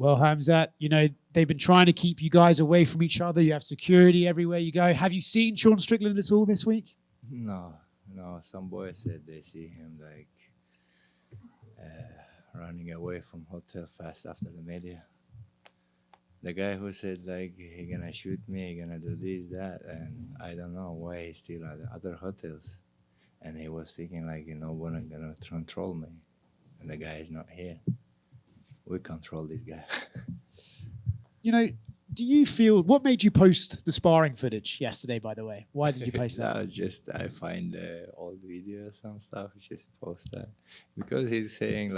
Well, Khamzat, they've been trying to keep you guys away from each other. You have security everywhere you go. Have you seen Sean Strickland at all this week? No. Some boys said they see him running away from hotel fast after the media. The guy who said he gonna shoot me, he gonna do this, that, and I don't know why he's still at other hotels. And he was thinking no one gonna control me. And the guy is not here. We control this guy. Do you feel, what made you post the sparring footage yesterday, by the way? Why did you post that? No, just I find old videos, some stuff, just post that. Because he's saying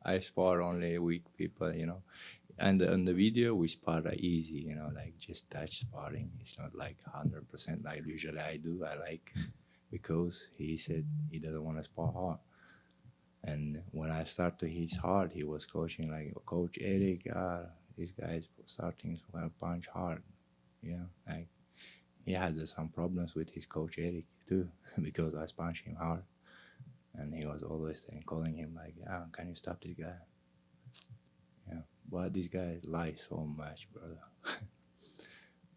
I spar only weak people, And on the video, we spar easy, just touch sparring. It's not 100% like usually I do. Because he said he doesn't want to spar hard. And when I started his hard, he was coaching Coach Eric, these guys starting to punch hard. He had some problems with his coach Eric too, because I punched him hard. And he was always calling him can you stop this guy? Yeah, but this guy lies so much, brother.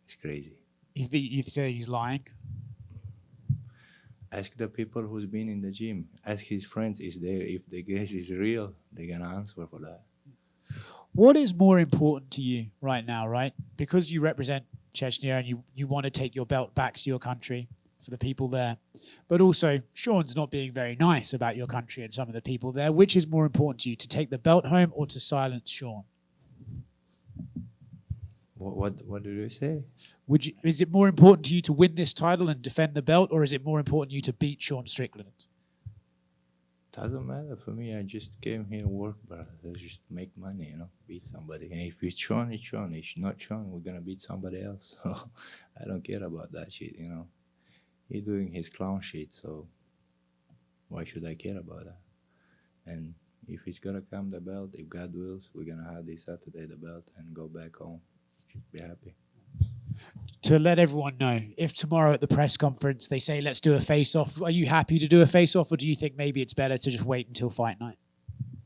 It's crazy. You say he's lying? Ask the people who's been in the gym. Ask his friends is there. If the guy is real, they're gonna answer for that. What is more important to you right now, right? Because you represent Chechnya and you want to take your belt back to your country for the people there. But also, Sean's not being very nice about your country and some of the people there. Which is more important to you, to take the belt home or to silence Sean? What did you say? Is it more important to you to win this title and defend the belt, or is it more important to you to beat Sean Strickland? Doesn't matter for me. I just came here to work, but just make money, beat somebody. And if it's Sean, it's Sean. If it's not Sean, we're gonna beat somebody else. So I don't care about that shit, He's doing his clown shit, so why should I care about that? And if it's gonna come the belt, if God wills, we're gonna have this Saturday the belt and go back home. Should be happy. To let everyone know, if tomorrow at the press conference they say, let's do a face-off, are you happy to do a face-off, or do you think maybe it's better to just wait until fight night?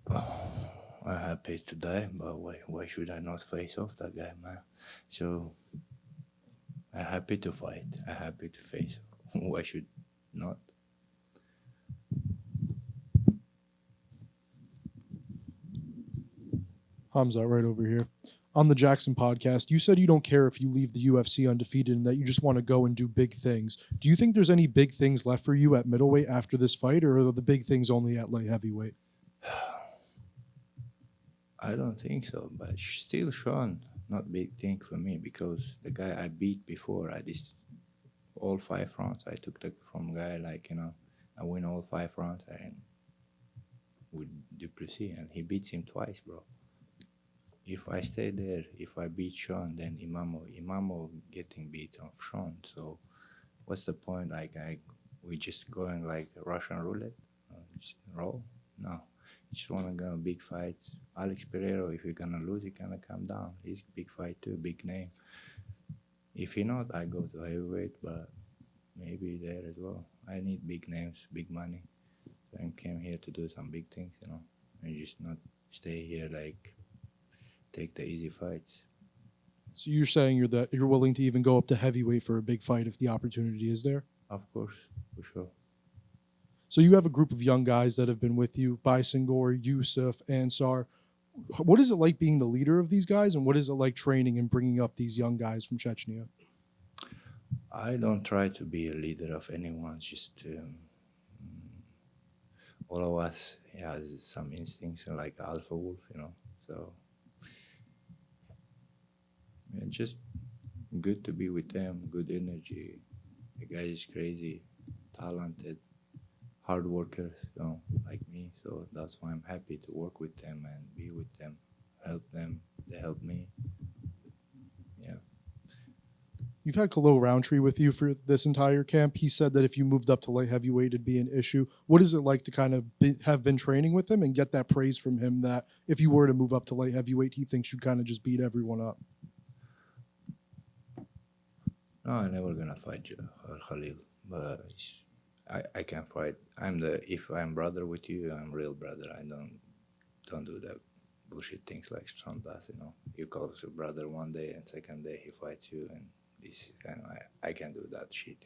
I'm happy to die, but why should I not face off that guy, man? So I'm happy to fight. I'm happy to face. Why should not? Khamzat, right over here. On the Jackson podcast, you said you don't care if you leave the UFC undefeated and that you just want to go and do big things. Do you think there's any big things left for you at middleweight after this fight, or are the big things only at light heavyweight? I don't think so, but still Sean, not big thing for me, because the guy I beat before, I did all 5 rounds. I took from guy I win all 5 rounds and with Duplessis, and he beats him twice, bro. If I stay there, if I beat Sean, then Imamo getting beat of Sean. So what's the point? We just going Russian roulette, just roll? No, you just wanna go big fights. Alex Pereira, if you're gonna lose, he's gonna come down. He's a big fight too, big name. If he not, I go to heavyweight, but maybe there as well. I need big names, big money. So I came here to do some big things, and just not stay here take the easy fights. So you're saying you're willing to even go up to heavyweight for a big fight if the opportunity is there? Of course, for sure. So you have a group of young guys that have been with you, Baisengor, Yusuf, Ansar. What is it like being the leader of these guys, and what is it like training and bringing up these young guys from Chechnya? I don't try to be a leader of anyone, just all of us has some instincts like alpha wolf, so just good to be with them, good energy. The guy is crazy, talented, hard workers, like me. So that's why I'm happy to work with them and be with them, help them. They help me. Yeah. You've had Khalil Roundtree with you for this entire camp. He said that if you moved up to light heavyweight, it'd be an issue. What is it like to kind of have been training with him and get that praise from him that if you were to move up to light heavyweight, he thinks you'd kind of just beat everyone up? No, I'm never gonna fight Khalil, but I can fight. If I'm brother with you, I'm real brother. I don't do that bullshit things like Sean does. You call your brother one day and second day he fights you, and this I can't do that shit.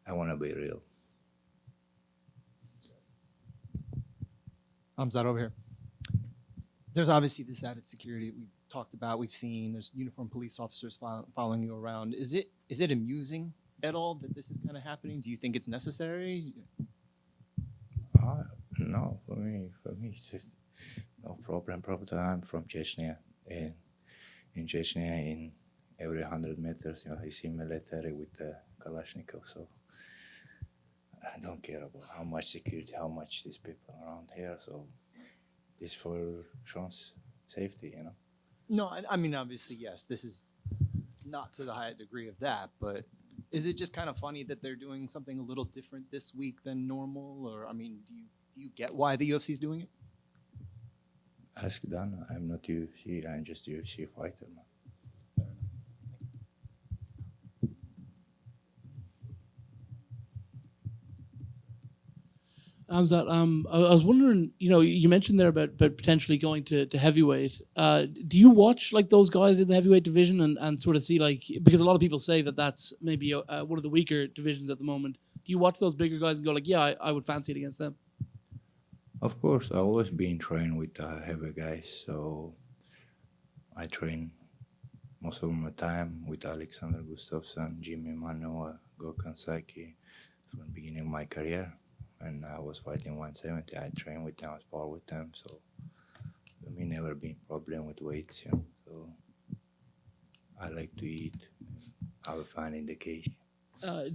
I want to be real. Khamzat over here. There's obviously this added security that we talked about. We've seen there's uniformed police officers following you around. Is it amusing at all that this is kind of happening? Do you think it's necessary? No, for me, it's just no problem. I'm from Chechnya, and in Chechnya, in every 100 meters, I see military with the Kalashnikov. So I don't care about how much security, how much these people around here. So it's for Sean's safety, No, I mean, obviously, yes, this is not to the high degree of that, but is it just kind of funny that they're doing something a little different this week than normal? Or, I mean, do you get why the UFC is doing it? Ask Dana. I'm not UFC. I'm just UFC fighter, man. Khamzat, I was wondering, you mentioned there about potentially going to heavyweight. Do you watch like those guys in the heavyweight division and sort of see because a lot of people say that that's maybe one of the weaker divisions at the moment. Do you watch those bigger guys and go like, yeah, I would fancy it against them? Of course, I've always been trained with heavy guys, so I train most of my time with Alexander Gustafsson, Jimmy Manoa, Gokhan Saki from the beginning of my career. And I was fighting 170. I trained with them, I spar with them, so for me never been problem with weights. So I like to eat, have fun in the cage.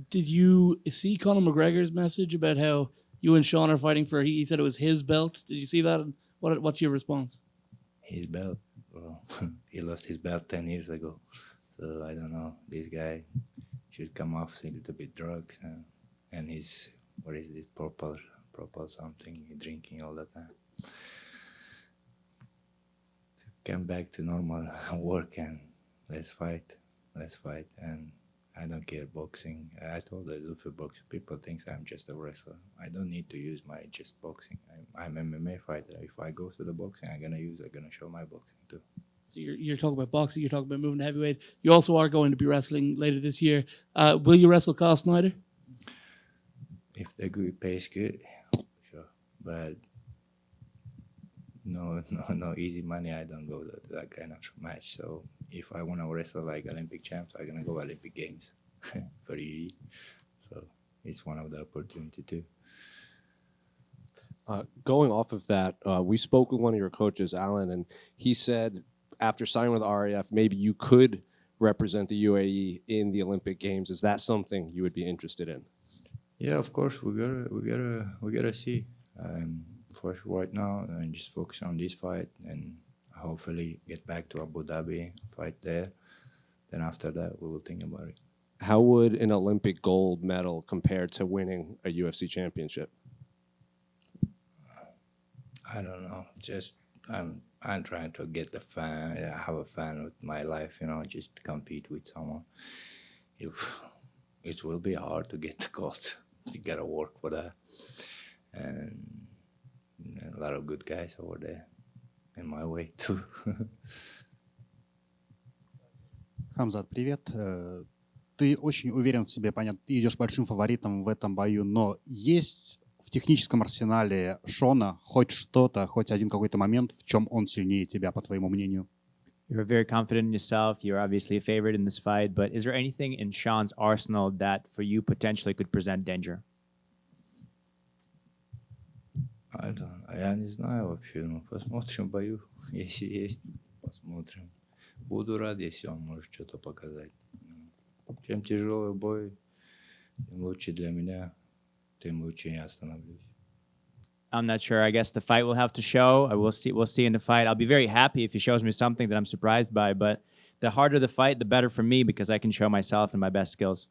Did you see Conor McGregor's message about how you and Sean are fighting for? He said it was his belt. Did you see that? And what's your response? His belt, well, he lost his belt 10 years ago. So I don't know. This guy should come off a little bit drugs and he's. What is this, purple something, drinking all the time. So come back to normal work and let's fight. And I don't care boxing. I told I do for boxing. People think I'm just a wrestler. I don't need to use my just boxing. I'm MMA fighter. If I go to the boxing, I'm gonna show my boxing too. So you're talking about boxing, you're talking about moving to heavyweight. You also are going to be wrestling later this year. Will you wrestle Carl Snyder? If the good pays good, sure. But no easy money. I don't go to that kind of match. So if I want to wrestle like Olympic champs, I'm gonna go Olympic Games for you. So it's one of the opportunity too. Going off of that, we spoke with one of your coaches, Alan, and he said after signing with RAF, maybe you could represent the UAE in the Olympic Games. Is that something you would be interested in? Yeah, of course, we gotta see. For right now, and just focus on this fight, and hopefully get back to Abu Dhabi, fight there. Then after that, we will think about it. How would an Olympic gold medal compare to winning a UFC championship? I don't know. Just I'm trying to get the fun. Have a fun with my life. Just compete with someone. It will be hard to get the gold. You gotta work for that, and a lot of good guys over there in my way too. Хамзат, привет. Ты очень уверен в себе, понятно, ты идешь большим фаворитом в этом бою, но есть в техническом арсенале Шона хоть что-то, хоть один какой-то момент, в чем он сильнее тебя, по твоему мнению? You're very confident in yourself. You're obviously a favorite in this fight, but is there anything in Sean's arsenal that for you potentially could present danger? Я не знаю вообще, посмотрим в бою, если есть, посмотрим. Буду рад, если он может что-то показать. Чем тяжелый бой, тем лучше для меня, тем лучше я остановлюсь. I'm not sure. I guess the fight will have to show. We'll see in the fight. I'll be very happy if he shows me something that I'm surprised by, but the harder the fight, the better for me because I can show myself and my best skills.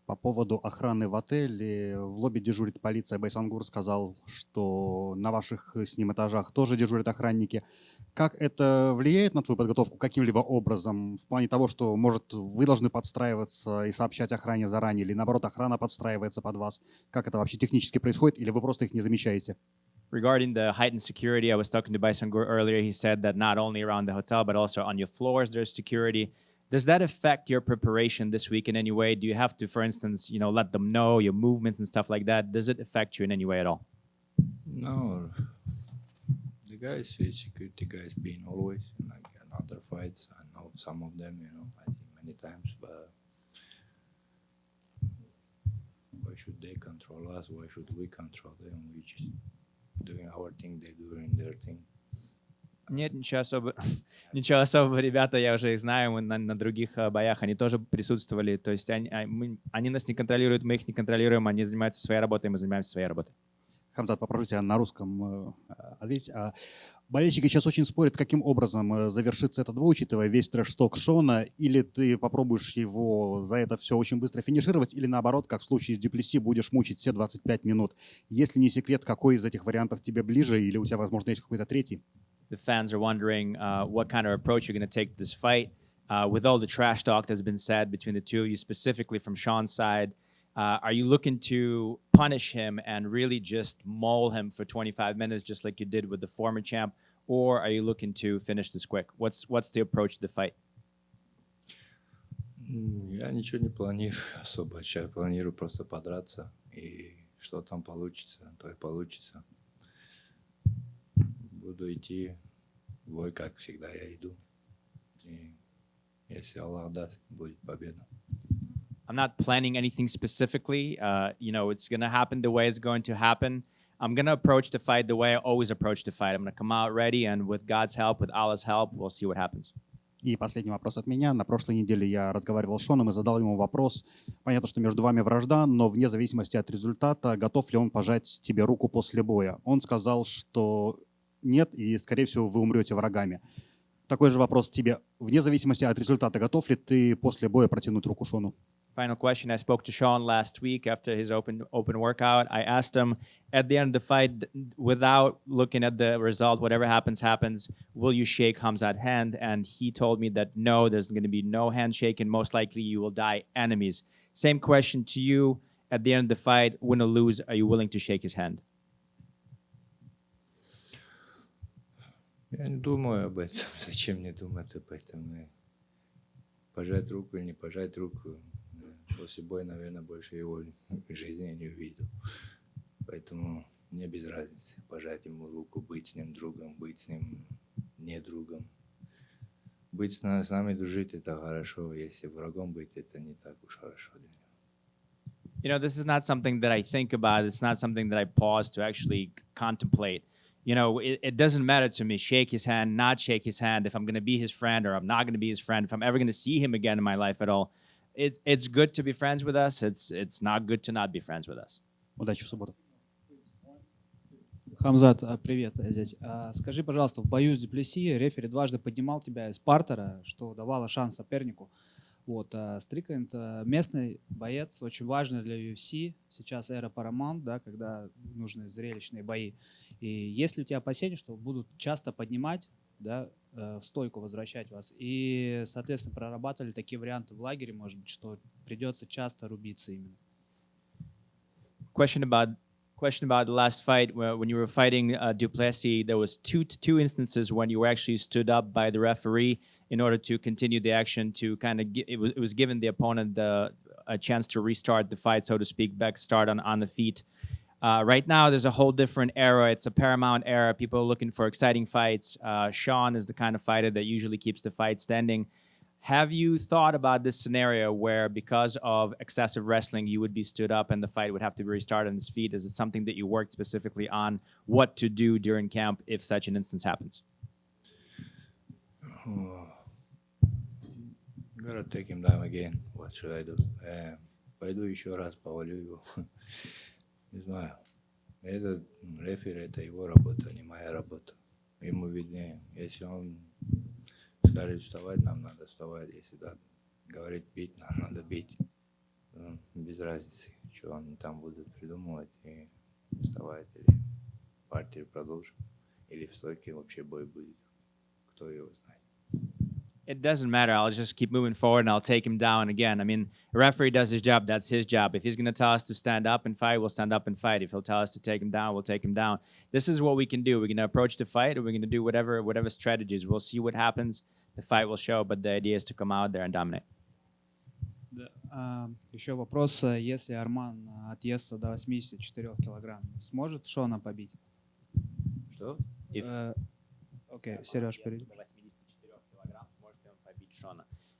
По поводу охраны в отеле, в лобби дежурит полиция. Байсангур сказал, что на ваших с ним этажах тоже дежурят охранники. Как это влияет на твою подготовку каким-либо образом? В плане того, что, может, вы должны подстраиваться и сообщать охране заранее, или наоборот, охрана подстраивается под вас? Как это вообще технически происходит, или вы просто их не замечаете? regarding the heightened security, I was talking to Baisangur earlier. He said that not only around the hotel, but also on your floors, there's security. Does that affect your preparation this week in any way? Do you have to, for instance, let them know your movements and stuff like that? Does it affect you in any way at all? No, the guys, security guys, been always like in other fights. I know some of them, I think many times, but why should they control us? Why should we control them? We just doing our thing, they doing their thing. Нет, ничего особого, ребята, я уже их знаю, мы на других боях, они тоже присутствовали, то есть они нас не контролируют, мы их не контролируем, они занимаются своей работой, мы занимаемся своей работой. Хамзат, попрошу тебя на русском ответить. Болельщики сейчас очень спорят, каким образом завершится этот бой, учитывая весь трэш-ток Шона, или ты попробуешь его за это все очень быстро финишировать, или наоборот, как в случае с Дюплесси, будешь мучить все 25 минут. Если не секрет, какой из этих вариантов тебе ближе, или у тебя, возможно, есть какой-то третий? The fans are wondering what kind of approach you're going to take to this fight. With all the trash talk that's been said between the two of you, specifically from Sean's side, are you looking to punish him and really just maul him for 25 minutes, just like you did with the former champ? Or are you looking to finish this quick? What's the approach to the fight? Я ничего не планирую особо. Сейчас планирую просто подраться. И что там получится, то и получится. Буду идти в бой, как всегда я иду. И если Аллах даст, будет победа. I'm not planning anything specifically. It's going to happen the way it's going to happen. I'm going to approach the fight the way I always approach the fight. I'm going to come out ready, and with God's help, with Allah's help, we'll see what happens. И последний вопрос от меня. На прошлой неделе я разговаривал с Шоном и задал ему вопрос. Понятно, что между вами вражда, но вне зависимости от результата, готов ли он пожать тебе руку после боя? Он сказал, что нет, и, скорее всего, вы умрете врагами. Такой же вопрос тебе. Вне зависимости от результата, готов ли ты после боя протянуть руку Шону? Final question. I spoke to Sean last week after his open workout. I asked him at the end of the fight, without looking at the result, whatever happens, will you shake Khamzat's hand? And he told me that no, there's going to be no handshake, and most likely you will die enemies. Same question to you. At the end of the fight, win or lose, are you willing to shake his hand? Я не думаю об этом. Зачем мне думать об этом? Пожать руку или не пожать руку. После боя, наверное, больше его в жизни не увидел. Поэтому мне без разницы. Пожать ему руку, быть с ним другом, быть с ним не другом. Быть с нами дружить – это хорошо. Если врагом быть – это не так уж хорошо для него. This is not something that I think about. It's not something that I pause to actually contemplate. It doesn't matter to me, shake his hand, not shake his hand, if I'm going to be his friend or I'm not going to be his friend, if I'm ever going to see him again in my life at all. It's good to be friends with us. It's not good to not be friends with us. Удачи в субботу. Хамзат, привет здесь. Скажи, пожалуйста, в бою с Дюплесси рефери дважды поднимал тебя из партера, что давало шанс сопернику. Стрикленд местный боец, очень важный для UFC. Сейчас эра Paramount, да, когда нужны зрелищные бои. И есть ли у тебя опасения, что будут часто поднимать, да, в стойку возвращать вас? И, соответственно, прорабатывали такие варианты в лагере, может быть, что придется часто рубиться именно? Question about the last fight when you were fighting Duplessis. There was two instances when you were actually stood up by the referee in order to continue the action, to kind of it was given the opponent a chance to restart the fight, so to speak, back start on the feet. Right now, there's a whole different era. It's a Paramount era. People are looking for exciting fights. Sean is the kind of fighter that usually keeps the fight standing. Have you thought about this scenario where, because of excessive wrestling, you would be stood up and the fight would have to be restarted on his feet? Is it something that you worked specifically on what to do during camp if such an instance happens? Gotta take him down again. What should I do? Пойду еще раз, повалю его. Не знаю. Это рефери, это его работа, не моя работа. Ему виднее. Если он скажет вставать, нам надо вставать. Если да, говорит бить, нам надо бить. Без разницы, что он там будет придумывать и вставать или партию продолжим. Или в стойке вообще бой будет. Кто его знает. It doesn't matter. I'll just keep moving forward and I'll take him down again. I mean, a referee does his job. That's his job. If he's going to tell us to stand up and fight, we'll stand up and fight. If he'll tell us to take him down, we'll take him down. This is what we can do. We're going to approach the fight, and we're going to do whatever strategies. We'll see what happens. The fight will show, but the idea is to come out there and dominate. Еще вопрос. Если Арман отъестся до 84 килограмм, сможет Шона побить? Что? Окей, Сереж, перейди.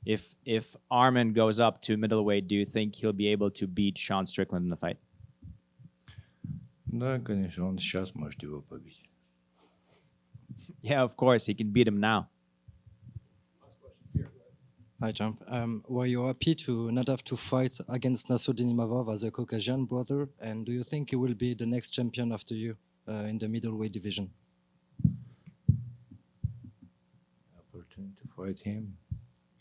If Arman goes up to middleweight, do you think he'll be able to beat Sean Strickland in the fight? Да, конечно, он сейчас может его побить. Yeah, of course, he can beat him now. Hi, Jump. Were you happy to not have to fight against Nassourdine Imavov as a Caucasian brother? And do you think he will be the next champion after you in the middleweight division? Opportunity to fight him.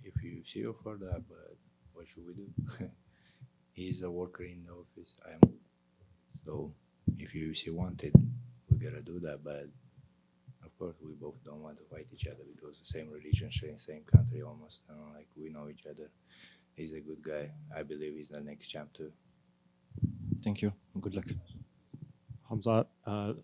If UFC offer that, but what should we do? He's a worker in the office. I am. So if UFC wanted, we gotta do that. But of course, we both don't want to fight each other because the same religion, same country almost. You know, like we know each other. He's a good guy. I believe he's the next champ too. Thank you. Good luck. Khamzat, to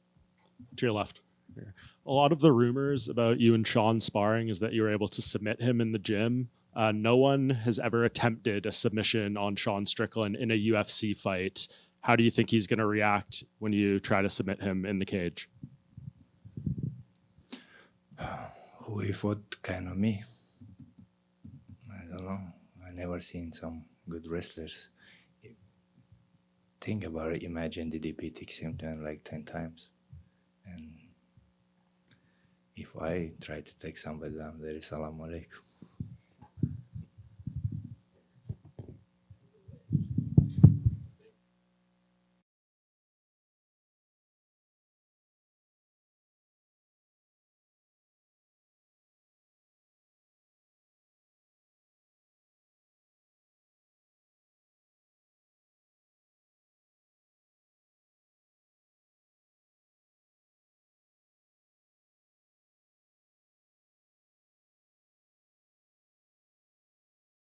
your left. Here. A lot of the rumors about you and Sean sparring is that you were able to submit him in the gym. No one has ever attempted a submission on Sean Strickland in a UFC fight. How do you think he's going to react when you try to submit him in the cage? Who he fought kind of me? I don't know. I never seen some good wrestlers. Think about it. Imagine DDP takes him down like 10 times. And if I try to take somebody down, there is salam alaikum.